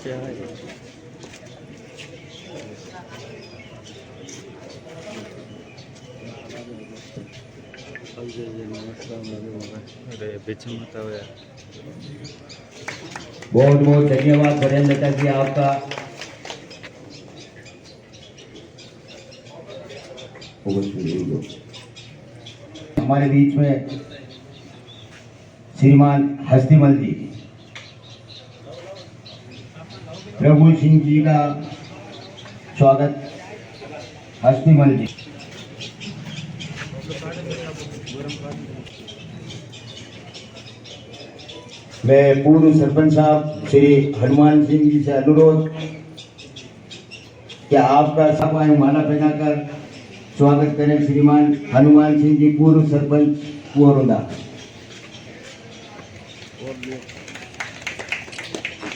क्या है अरे बीच में मत आओ यार। बहुत बहुत धन्यवाद वीरेंद्र दत्ता जी आपका। हमारे बीच में श्रीमान हस्तीमल जी, प्रभु सिंह जी का स्वागत। हस्तीमल जी, मैं पूर्व सरपंच साहब श्री हनुमान सिंह जी से अनुरोध कि आपका सभाएं माला पहनाकर स्वागत करें। श्रीमान हनुमान सिंह जी, पूर्व सरपंच कुआरोदा।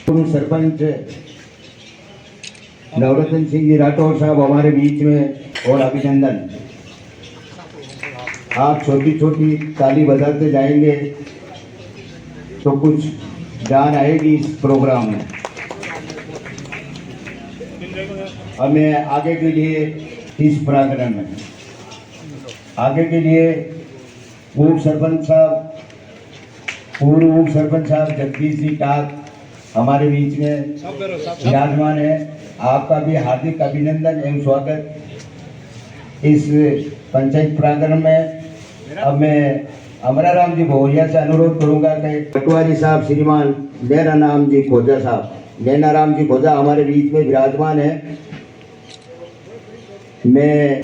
पूर्व सरपंच नवरत्न सिंह जी राठौर साहब हमारे बीच में, और अभिनंदन। आप छोटी छोटी ताली बजाते जाएंगे तो कुछ जान आएगी इस प्रोग्राम में। हमें आगे के लिए इस प्रांगण में आगे के लिए पूर्व सरपंच साहब जगदीश जी टाक हमारे बीच में विराजमान है। आपका भी हार्दिक अभिनंदन एवं स्वागत इस पंचायत प्रांगण में। अब मैं अमराराम जी भोरिया से अनुरोध करूंगा कि पटवारी साहब श्रीमान नैनाराम जी खोजा हमारे बीच में विराजमान है। मैं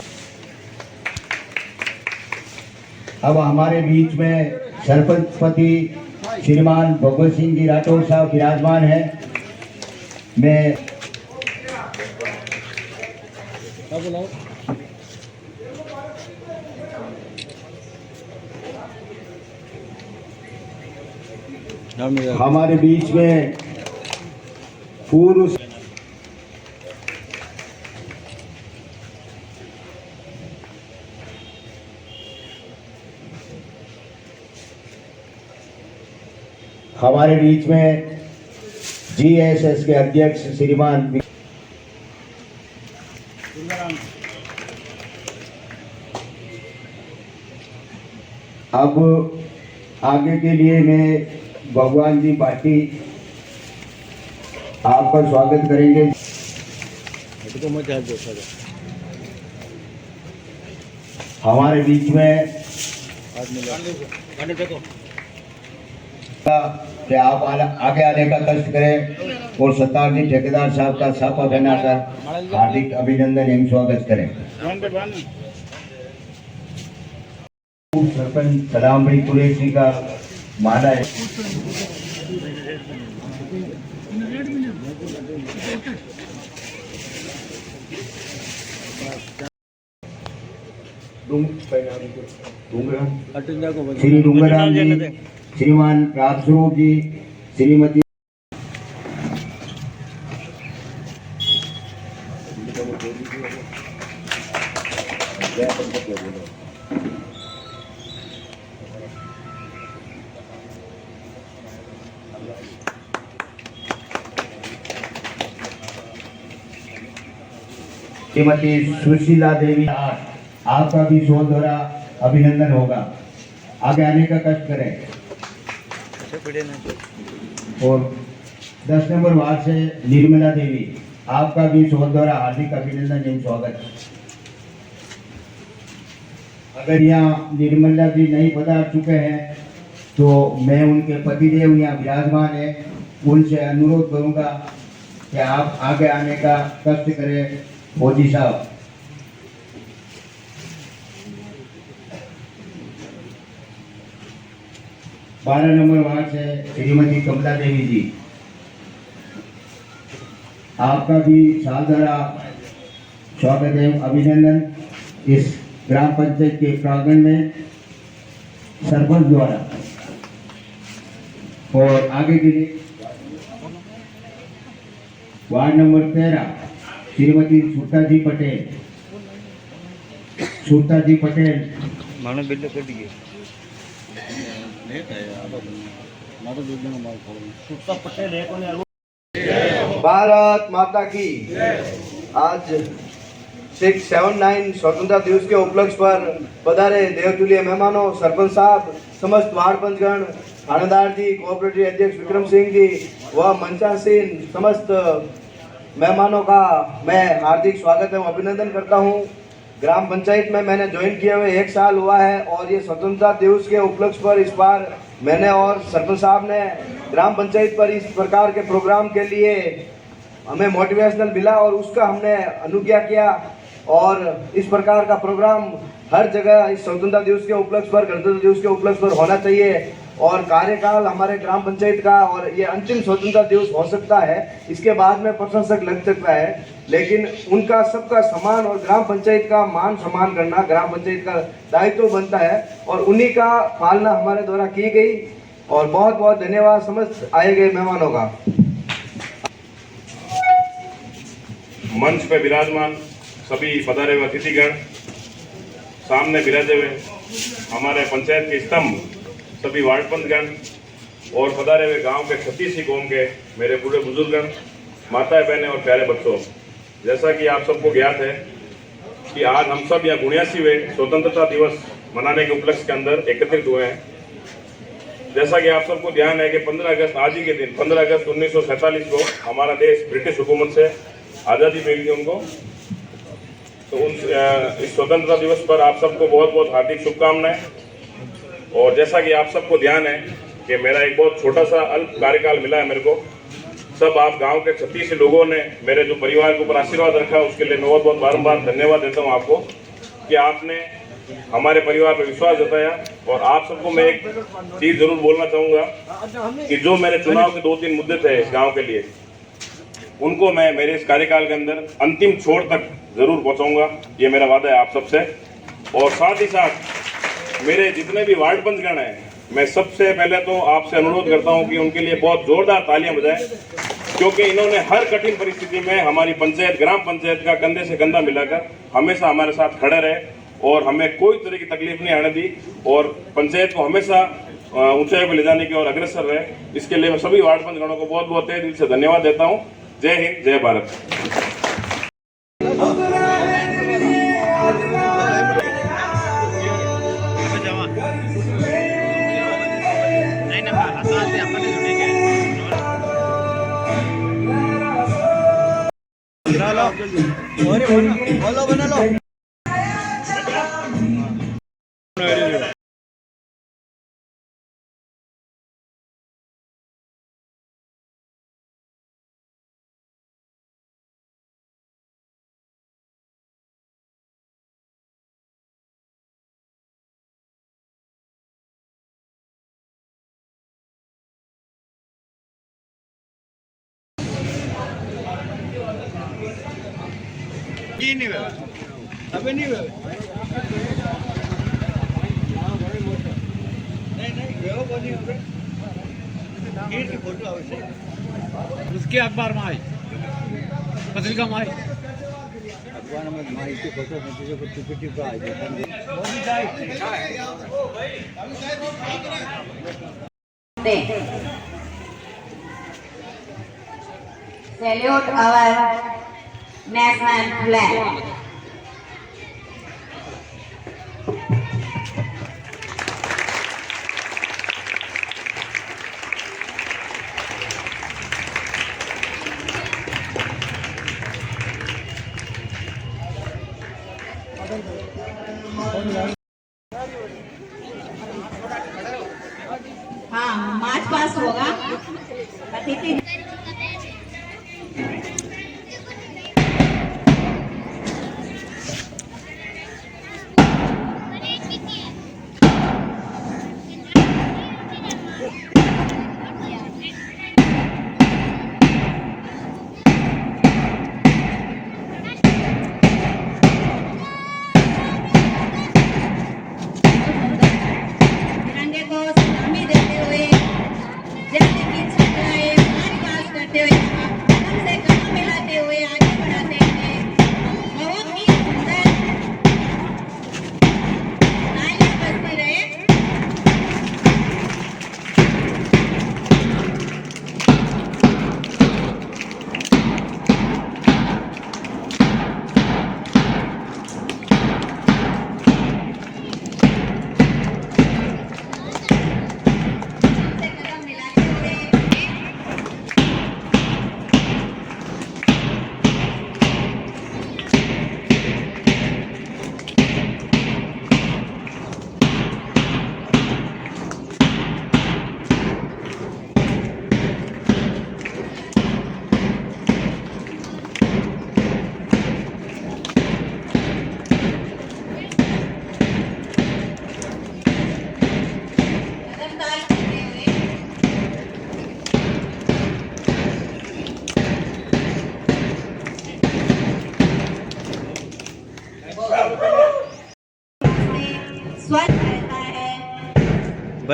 अब हमारे बीच में सरपंच पति श्रीमान भगवत सिंह जी राठौर साहब विराजमान है। मैं हमारे बीच में पूर्व हमारे बीच में जीएसएस के अध्यक्ष श्रीमान अब आगे के लिए मैं भगवान जी पार्टी आपका स्वागत करेंगे। हमारे बीच में कि आप आगे आने का कष्ट करें और सत्तार जी ठेकेदार साहब का साफा पहनाकर हार्दिक अभिनंदन एवं स्वागत करें। सरपंच सलाम भाई कुरैशी जी का माला है। श्री डूंगराम जी, श्रीमान राजस्वरूप जी, श्रीमती श्रीमती सुशीला देवी, आपका भी शोध द्वारा अभिनंदन होगा। आगे आने का कष्ट करें। और 10 नंबर वार्ड से निर्मला देवी, आपका भी शोध द्वारा हार्दिक अभिनंदन एवं स्वागत। अगर यहाँ निर्मला जी नहीं पधार चुके हैं तो मैं उनके पतिदेव यहाँ विराजमान है, उनसे अनुरोध करूंगा कि आप आगे आने का कष्ट करें। फौजी साहब, बारह नंबर वार्ड से श्रीमती कमला देवी जी, आपका भी सादरा स्वागत एवं अभिनंदन इस ग्राम पंचायत के प्रांगण में सरपंच द्वारा। और आगे के लिए वार्ड नंबर 13 श्रीमती सुता जी पटेल मानो बिल्लो कर दिए सुता पटेल है भारत माता की। आज 679 स्वतंत्रता दिवस के उपलक्ष्य पर पधारे देवतुल्य मेहमानों, सरपंच साहब, समस्त वार्ड पंचगण, थानेदार जी, कोऑपरेटिव अध्यक्ष विक्रम सिंह जी व मंचासीन समस्त मेहमानों का मैं हार्दिक स्वागत एवं अभिनंदन करता हूं। ग्राम पंचायत में मैंने ज्वाइन किए हुए 1 साल हुआ है और ये स्वतंत्रता दिवस के उपलक्ष्य पर इस बार मैंने और सरपंच साहब ने ग्राम पंचायत पर इस प्रकार के प्रोग्राम के लिए हमें मोटिवेशनल मिला और उसका हमने अनुज्ञा किया और इस प्रकार का प्रोग्राम हर जगह इस स्वतंत्रता दिवस के उपलक्ष्य पर, गणतंत्र दिवस के उपलक्ष्य पर होना चाहिए। और कार्यकाल हमारे ग्राम पंचायत का और ये अंतिम स्वतंत्रता दिवस हो सकता है, इसके बाद में प्रशंसक लग सकता है, लेकिन उनका सबका सम्मान और ग्राम पंचायत का मान सम्मान करना ग्राम पंचायत का दायित्व बनता है और उन्हीं का पालना हमारे द्वारा की गई। और बहुत बहुत धन्यवाद समस्त आए गए मेहमानों का। मंच पे विराजमान सभी पधारे हुए अतिथिगण, सामने विराजे हुए हमारे पंचायत के स्तंभ, सभी वार्ड पंचगण और पधारे हुए गांव के 36 गांव के मेरे पूरे बुजुर्गगण, माताएं, बहनें और प्यारे बच्चों, जैसा कि आप सबको ज्ञात है कि आज हम सब यहाँ 79वें स्वतंत्रता दिवस मनाने के उपलक्ष्य के अंदर एकत्रित हुए हैं। जैसा कि आप सबको ध्यान है कि 15 अगस्त आज ही के दिन 15 अगस्त 1947 को हमारा देश ब्रिटिश हुकूमत से आज़ादी मिली थी उनको। तो इस स्वतंत्रता दिवस पर आप सबको बहुत बहुत हार्दिक शुभकामनाएं। और जैसा कि आप सबको ध्यान है कि मेरा एक बहुत छोटा सा अल्प कार्यकाल मिला है मेरे को, सब आप गांव के 36 लोगों ने मेरे जो परिवार के ऊपर आशीर्वाद रखा, उसके लिए मैं बहुत बहुत बारंबार धन्यवाद देता हूं आपको कि आपने हमारे परिवार पर विश्वास जताया। और आप सबको मैं एक चीज़ जरूर बोलना चाहूँगा कि जो मेरे चुनाव के 2-3 मुद्दे थे इस गाँव के लिए, उनको मैं मेरे इस कार्यकाल के अंदर अंतिम छोर तक जरूर पहुँचाऊँगा, ये मेरा वादा है आप सबसे। और साथ ही साथ मेरे जितने भी वार्ड पंचगण हैं, मैं सबसे पहले तो आपसे अनुरोध करता हूं कि उनके लिए बहुत जोरदार तालियां बजाएं, क्योंकि इन्होंने हर कठिन परिस्थिति में हमारी पंचायत, ग्राम पंचायत का कंधे से कंधा मिलाकर हमेशा हमारे साथ खड़े रहे और हमें कोई तरह की तकलीफ नहीं आने दी और पंचायत को हमेशा ऊंचाई पर ले जाने की ओर अग्रसर रहे। इसके लिए मैं सभी वार्ड पंचगणों को बहुत बहुत तहे दिल से धन्यवाद देता हूँ। जय हिंद, जय भारत। बना लो। नहीं अबे नहीं नहीं फोटो आवश्यक उसके अखबार में आई, पत्रिका में आई, अखबार में माहिती photo Salute our national flag. हाँ, मार्च पास होगा। अतिथि तिरंगे को सलामी देते हुए, जय की छात्राएं मार्च पास करते हुए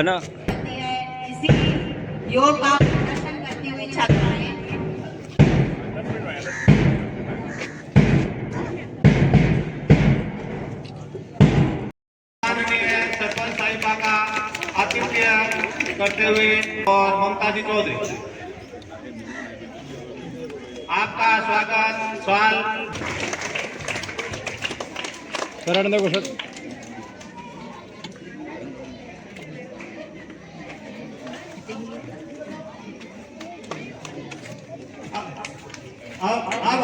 बना करती है, इसी योग का प्रदर्शन करती हुई छात्राएं सरपंच साहिबा का आतिथ्य करते हुए और ममता जी चौधरी आपका स्वागत सवाल अब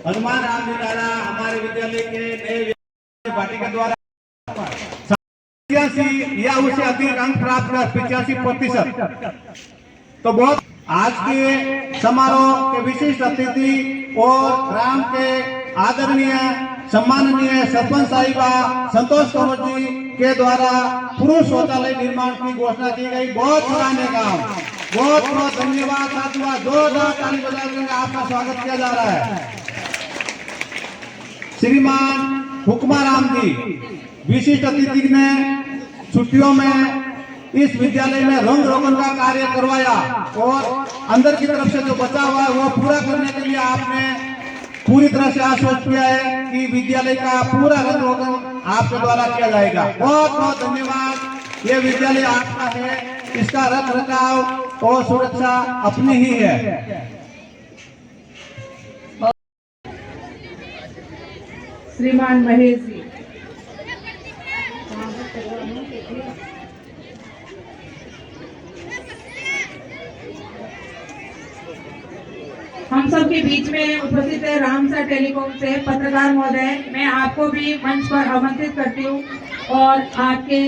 हनुमान राम जी द्वारा हमारे विद्यालय के नए वाटिका द्वारा 85 या उससे अधिक अंक प्राप्त कर 85%। तो बहुत आज के समारोह के विशिष्ट अतिथि और ग्राम के आदरणीय सम्माननीय सरपंच साहिबा संतोष कंवर जी के द्वारा पुरुष शौचालय निर्माण की घोषणा की गई। बहुत सराहनीय काम, बहुत बहुत धन्यवाद साथियों, जोरदार ताली बजाकर आपका स्वागत किया जा रहा है। श्रीमान हुक्माराम जी विशिष्ट अतिथि ने छुट्टियों में इस विद्यालय में रंग रोगन का कार्य करवाया और अंदर की तरफ से जो बचा हुआ है वो पूरा करने के लिए आपने पूरी तरह से आश्वस्त किया है कि विद्यालय का पूरा रंग रोगन आपके द्वारा किया जाएगा। बहुत बहुत धन्यवाद। ये विद्यालय आपका है, इसका रख रखाव और सुरक्षा अपनी ही है। श्रीमान महेश जी, हम सब के बीच में उपस्थित है रामसर टेलीकॉम से पत्रकार महोदय, मैं आपको भी मंच पर आमंत्रित करती हूँ और आपके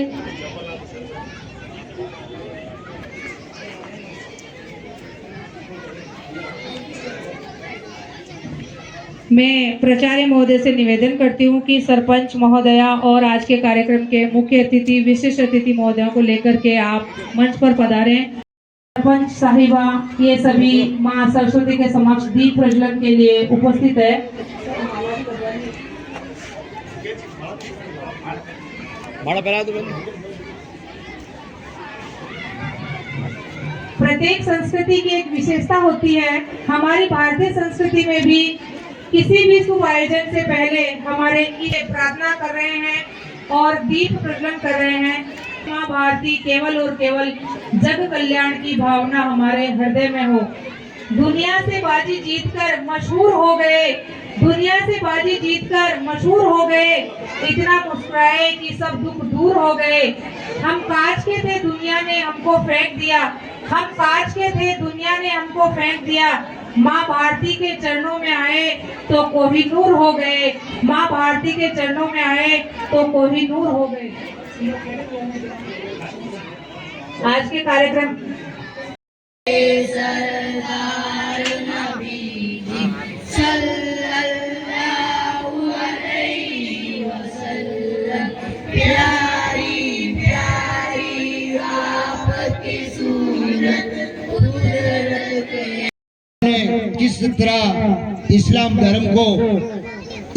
मैं प्राचार्य महोदय से निवेदन करती हूँ कि सरपंच महोदया और आज के कार्यक्रम के मुख्य अतिथि विशिष्ट अतिथि महोदयों को लेकर के आप मंच पर पधारें। सरपंच साहिबा ये सभी मां सरस्वती के समक्ष दीप प्रज्वलन के लिए उपस्थित है। प्रत्येक संस्कृति की एक विशेषता होती है। हमारी भारतीय संस्कृति में भी किसी भी शुभ आयोजन से पहले हमारे ये प्रार्थना कर रहे हैं और दीप प्रज्वलन कर रहे हैं, माँ भारती केवल और केवल जग कल्याण की भावना हमारे हृदय में हो। दुनिया से बाजी जीतकर मशहूर हो गए, दुनिया से बाजी जीतकर मशहूर हो गए, इतना मुस्कुराए कि सब दुख दूर हो गए। हम कांच के थे, दुनिया ने हमको फेंक दिया, हम कांच के थे, दुनिया ने हमको फेंक दिया। माँ भारती के चरणों में आए तो कोहिनूर हो गए, माँ भारती के चरणों में आए तो कोहिनूर हो गए। आज के कार्यक्रम किस तरह इस्लाम धर्म को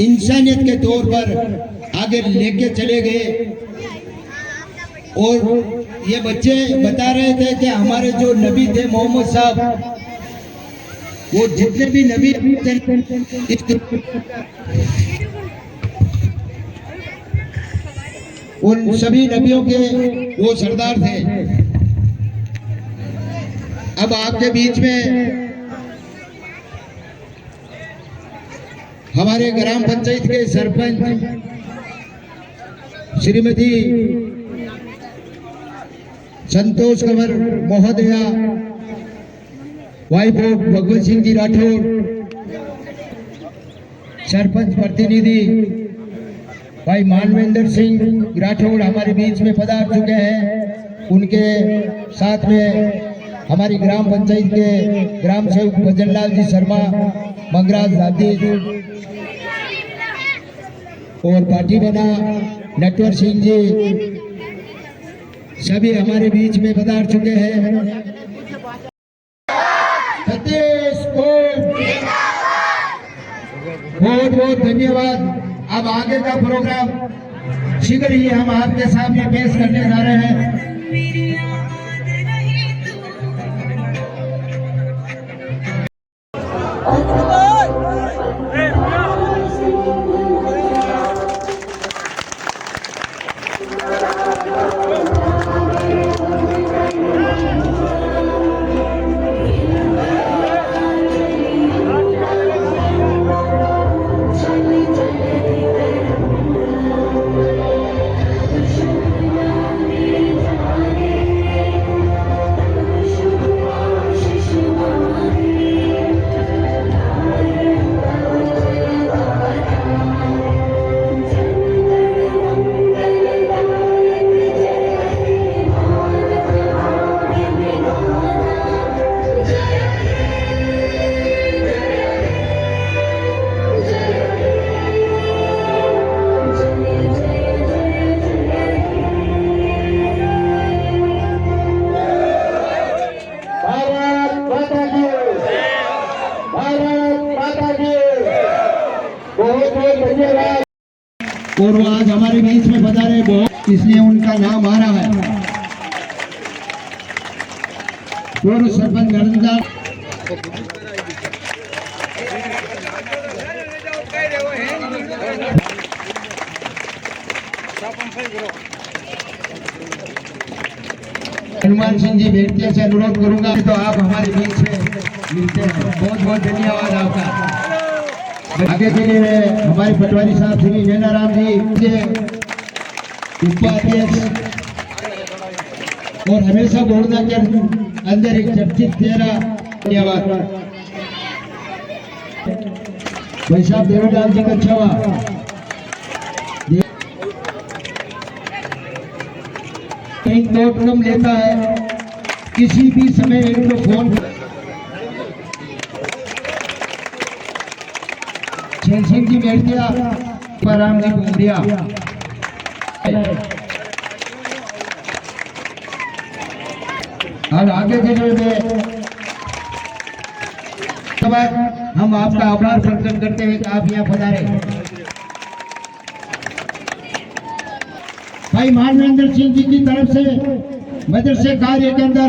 इंसानियत के तौर पर आगे लेके चले गए। और ये बच्चे बता रहे थे कि हमारे जो नबी थे मोहम्मद साहब, वो जितने भी नबी उन सभी नबियों के वो सरदार थे। अब आपके बीच में हमारे ग्राम पंचायत के सरपंच श्रीमती संतोष कंवर महोदया, वाइफ ऑफ भगवत सिंह जी राठौर, सरपंच प्रतिनिधि भाई मानवेंद्र सिंह राठौर हमारे बीच में पधार चुके हैं। उनके साथ में हमारी ग्राम पंचायत के ग्राम सेवक भजनलाल जी शर्मा, मंगराज दादी और पार्टी बना नटवर सिंह जी, सभी हमारे बीच में पधार चुके हैं। छत्तीस को बहुत बहुत धन्यवाद। अब आगे का प्रोग्राम शीघ्र ही हम आपके सामने पेश करने जा रहे हैं। और वो आज हमारे बीच में पधारे बहुत, इसलिए उनका नाम आ रहा है। पूर्व सरपंच गणेश हनुमान सिंह जी भेड़िया से अनुरोध करूंगा तो आप हमारे बीच में मिलते हैं। बहुत बहुत धन्यवाद आपका। आगे के लिए हमारे पटवारी साहब श्री नैनाराम जी उपाध्यक्ष और हमेशा बोलना के अंदर एक चर्चित चेहरा। धन्यवाद भाई साहब देवलाल जी का छवा एक नोट कम लेता है, किसी भी समय इनको फोन सिंह जी बैठ गया, राम जी बोल दिया। और आगे के में हम आपका आभार प्रकट करते हैं कि आप यहाँ पधारे। भाई मानवेंद्र सिंह जी की तरफ से मदरसे कार्य के अंदर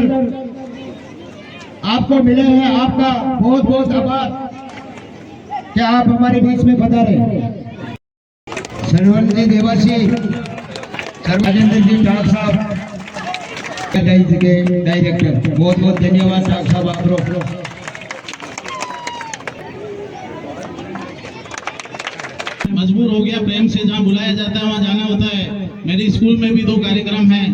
आपको मिले हैं, आपका बहुत बहुत आभार कि आप हमारे बीच में पधारे। सरवण जी देवासी, राजेंद्र जी डॉक्टर साहब के डायरेक्टर, बहुत बहुत धन्यवाद डॉक्टर साहब आपको। मजबूर हो गया, प्रेम से जहाँ बुलाया जाता है वहाँ जाना होता है। मेरे स्कूल में भी 2 कार्यक्रम हैं,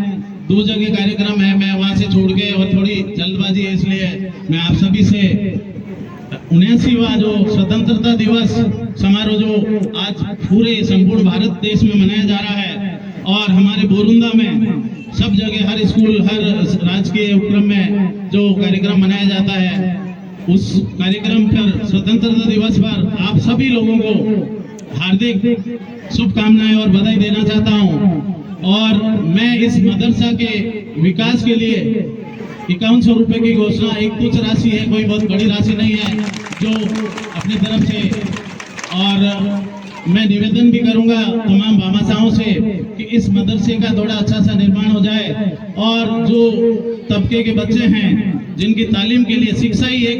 2 जगह कार्यक्रम है, मैं वहाँ से छोड़ के और थोड़ी जल्दबाजी है, इसलिए मैं आप सभी से 79वां जो स्वतंत्रता दिवस समारोह जो आज पूरे संपूर्ण भारत देश में मनाया जा रहा है और हमारे बोरुंदा में सब जगह हर स्कूल हर राजकीय उपक्रम में जो कार्यक्रम मनाया जाता है, उस कार्यक्रम पर स्वतंत्रता दिवस पर आप सभी लोगों को हार्दिक शुभकामनाएं और बधाई देना चाहता हूं। और मैं इस मदरसा के विकास के लिए 5100 रुपए की घोषणा एक कुछ राशि है, कोई बहुत बड़ी राशि नहीं है, जो अपनी तरफ से। और मैं निवेदन भी करूंगा तमाम भामाशाहों से कि इस मदरसे का थोड़ा अच्छा सा निर्माण हो जाए और जो तबके के बच्चे हैं जिनकी तालीम के लिए शिक्षा ही एक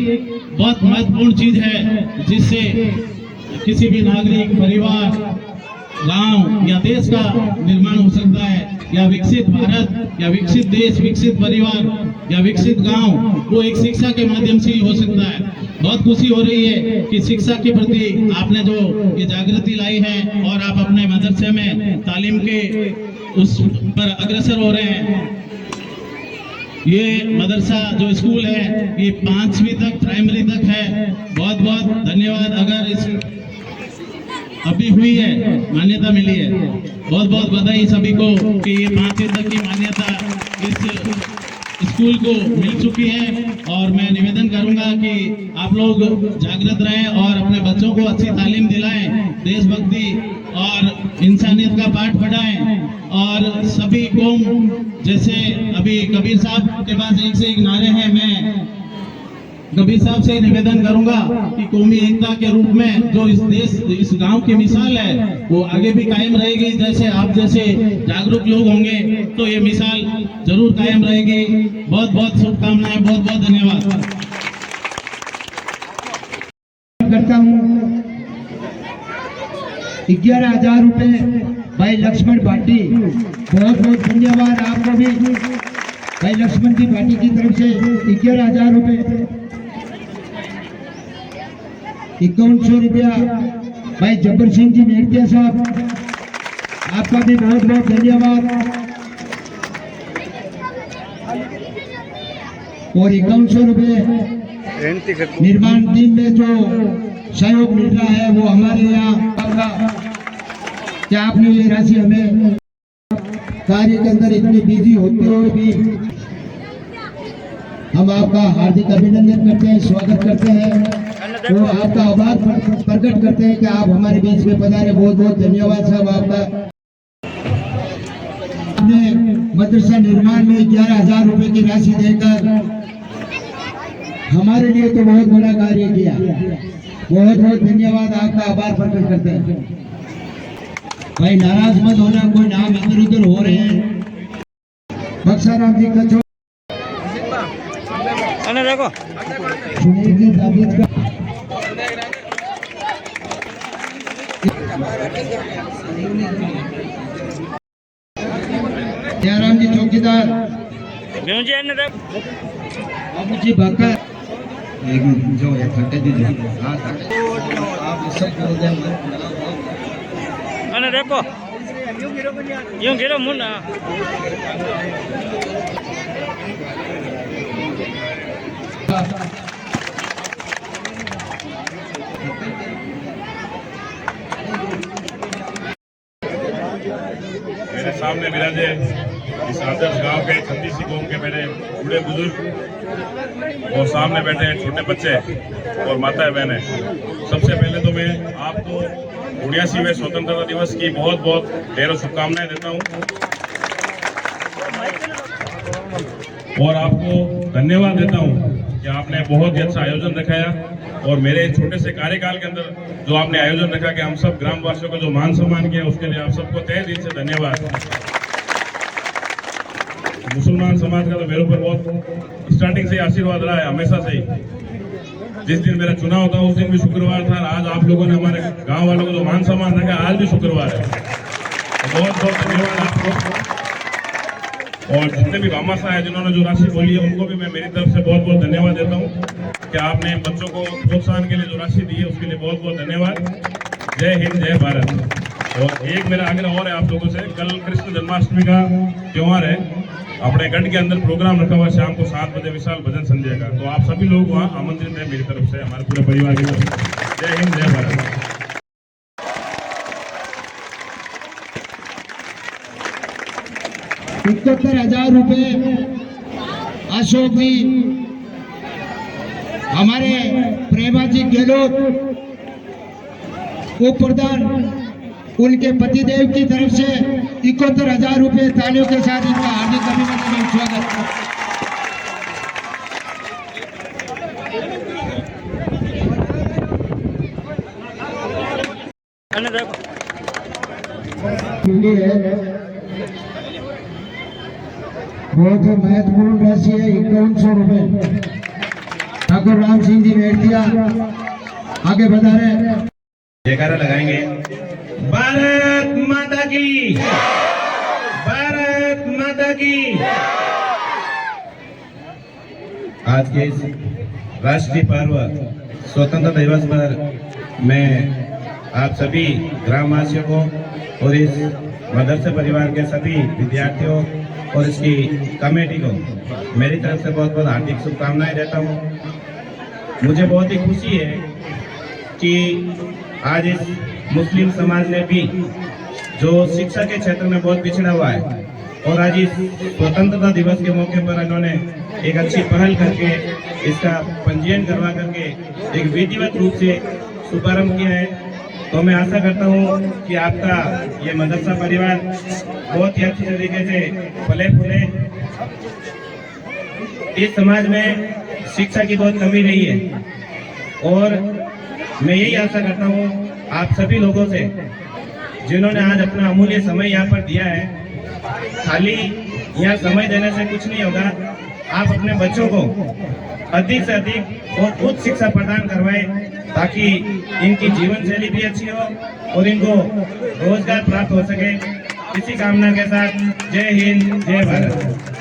बहुत महत्वपूर्ण चीज है, जिससे किसी भी नागरिक, परिवार, गांव या देश का निर्माण हो सकता है, या विकसित भारत या विकसित देश, विकसित परिवार या विकसित गांव, वो एक शिक्षा के माध्यम से ही हो सकता है। बहुत खुशी हो रही है कि शिक्षा के प्रति आपने जो ये जागृति लाई है और आप अपने मदरसे में तालीम के उस पर अग्रसर हो रहे हैं। ये मदरसा जो स्कूल है ये 5वीं तक प्राइमरी तक है। बहुत बहुत धन्यवाद। अगर इस अभी हुई है, मान्यता मिली है, बहुत बहुत बधाई सभी को कि ये 5वीं तक की मान्यता इस स्कूल को मिल चुकी है। और मैं निवेदन करूंगा कि आप लोग जागृत रहें और अपने बच्चों को अच्छी तालीम दिलाएं, देशभक्ति और इंसानियत का पाठ पढ़ाएं और सभी कौम, जैसे अभी कबीर साहब के पास एक से एक नारे हैं, मैं कबीर साहब से निवेदन करूंगा कि कौमी एकता के रूप में जो इस देश इस गांव की मिसाल है वो आगे भी कायम रहेगी। जैसे आप जैसे जागरूक लोग होंगे तो ये मिसाल जरूर कायम रहेगी। बहुत बहुत शुभकामनाएं, बहुत बहुत धन्यवाद करता हूँ। 11,000 रुपए भाई लक्ष्मण भाटी, बहुत बहुत धन्यवाद आपको भी भाई लक्ष्मण जी भाटी की तरफ से 11,000 रुपए। 5100 रुपया भाई जब्बर सिंह जी मेड़तिया साहब, आपका भी बहुत बहुत धन्यवाद। और 5100 रुपये निर्माण टीम में जो सहयोग मिल रहा है वो हमारे यहाँ आपका, क्या आपने ये राशि हमें कार्य के अंदर इतने बिजी होते हुए भी हम आपका हार्दिक अभिनंदन करते हैं, स्वागत करते हैं और आपका आभार प्रकट करते हैं कि आप हमारे बीच में पधारे। बहुत बहुत धन्यवाद साहब आपका। आपने मदरसा निर्माण में 11,000 रुपए की राशि देकर हमारे लिए तो बहुत बड़ा कार्य किया। बहुत बहुत धन्यवाद, आपका आभार प्रकट करते हैं। भाई नाराज मत होना, कोई नाम इधर उधर हो रहे हैं। बक्साराम जी का देखो सुनील जी दाविद का जयराम जी चौकीदार, बाबू जी बाकर, जो है खट्टे जी हाँ आप सब बोल दें। देखो यूं गिरो मुन्ना मेरे सामने विराजे इस आदर्श गांव के 36 गांव के मेरे बूढ़े बुजुर्ग और सामने बैठे हैं छोटे बच्चे और माताएं बहनें। सबसे पहले तो मैं आपको 79वें स्वतंत्रता दिवस की बहुत बहुत ढेरों शुभकामनाएं देता हूं और आपको धन्यवाद देता हूं कि आपने बहुत ही अच्छा आयोजन रखाया और मेरे छोटे से कार्यकाल के अंदर जो आपने आयोजन रखा कि हम सब ग्रामवासियों को जो मान सम्मान किया उसके लिए आप सबको तहे दिल से धन्यवाद। मुसलमान समाज का तो मेरे ऊपर बहुत स्टार्टिंग से आशीर्वाद रहा है, हमेशा से ही। जिस दिन मेरा चुनाव था उस दिन भी शुक्रवार था, आज आप लोगों ने हमारे गांव वालों को जो मान सम्मान रखा आज भी शुक्रवार है। तो बहुत बहुत धन्यवाद आपको। और जितने भी भामाशाह है जिन्होंने जो राशि बोली है उनको भी मैं मेरी तरफ से बहुत बहुत धन्यवाद देता हूँ कि आपने बच्चों को प्रोत्साहन के लिए जो राशि दी है उसके लिए बहुत बहुत धन्यवाद। जय हिंद, जय भारत। और एक मेरा आग्रह और है आप लोगों से, कल कृष्ण जन्माष्टमी का त्योहार है, अपने गढ़ के अंदर प्रोग्राम रखा हुआ शाम को 7 बजे विशाल भजन संध्या का, तो आप सभी लोग वहाँ आमंत्रित हैं मेरी तरफ से, हमारे पूरे परिवार की तरफ से। जय हिंद, जय भारत। 71,000 रुपए अशोक जी, हमारे प्रेमाजी गहलोत उप प्रधान, उनके पतिदेव की तरफ से 71,000 रुपए तालियों के साथ इनका हार्दिक अभिनंदन एवं स्वागत। बहुत ही महत्वपूर्ण राशि है 5100 रुपए। ठाकुर राम सिंह जी मेड़तिया आगे बता रहे, जयकारा लगाएंगे। भारत माता की, भारत माता की। आज के इस राष्ट्रीय पर्व स्वतंत्रता दिवस पर मैं आप सभी ग्रामवासियों को और इस मदरसे परिवार के सभी विद्यार्थियों और इसकी कमेटी को मेरी तरफ से बहुत बहुत हार्दिक शुभकामनाएं देता हूं। मुझे बहुत ही खुशी है कि आज इस मुस्लिम समाज ने भी जो शिक्षा के क्षेत्र में बहुत पिछड़ा हुआ है और आज इस स्वतंत्रता दिवस के मौके पर इन्होंने एक अच्छी पहल करके इसका पंजीयन करवा करके एक विधिवत रूप से शुभारंभ किया है। तो मैं आशा करता हूं कि आपका ये मदरसा परिवार बहुत ही अच्छी तरीके से फले फूले, इस समाज में शिक्षा की बहुत कमी रही है और मैं यही आशा करता हूँ आप सभी लोगों से जिन्होंने आज अपना अमूल्य समय यहाँ पर दिया है। खाली यहाँ समय देने से कुछ नहीं होगा, आप अपने बच्चों को अधिक से अधिक और उच्च शिक्षा प्रदान करवाएं ताकि इनकी जीवन शैली भी अच्छी हो और इनको रोजगार प्राप्त हो सके। इसी कामना के साथ जय हिंद, जय भारत।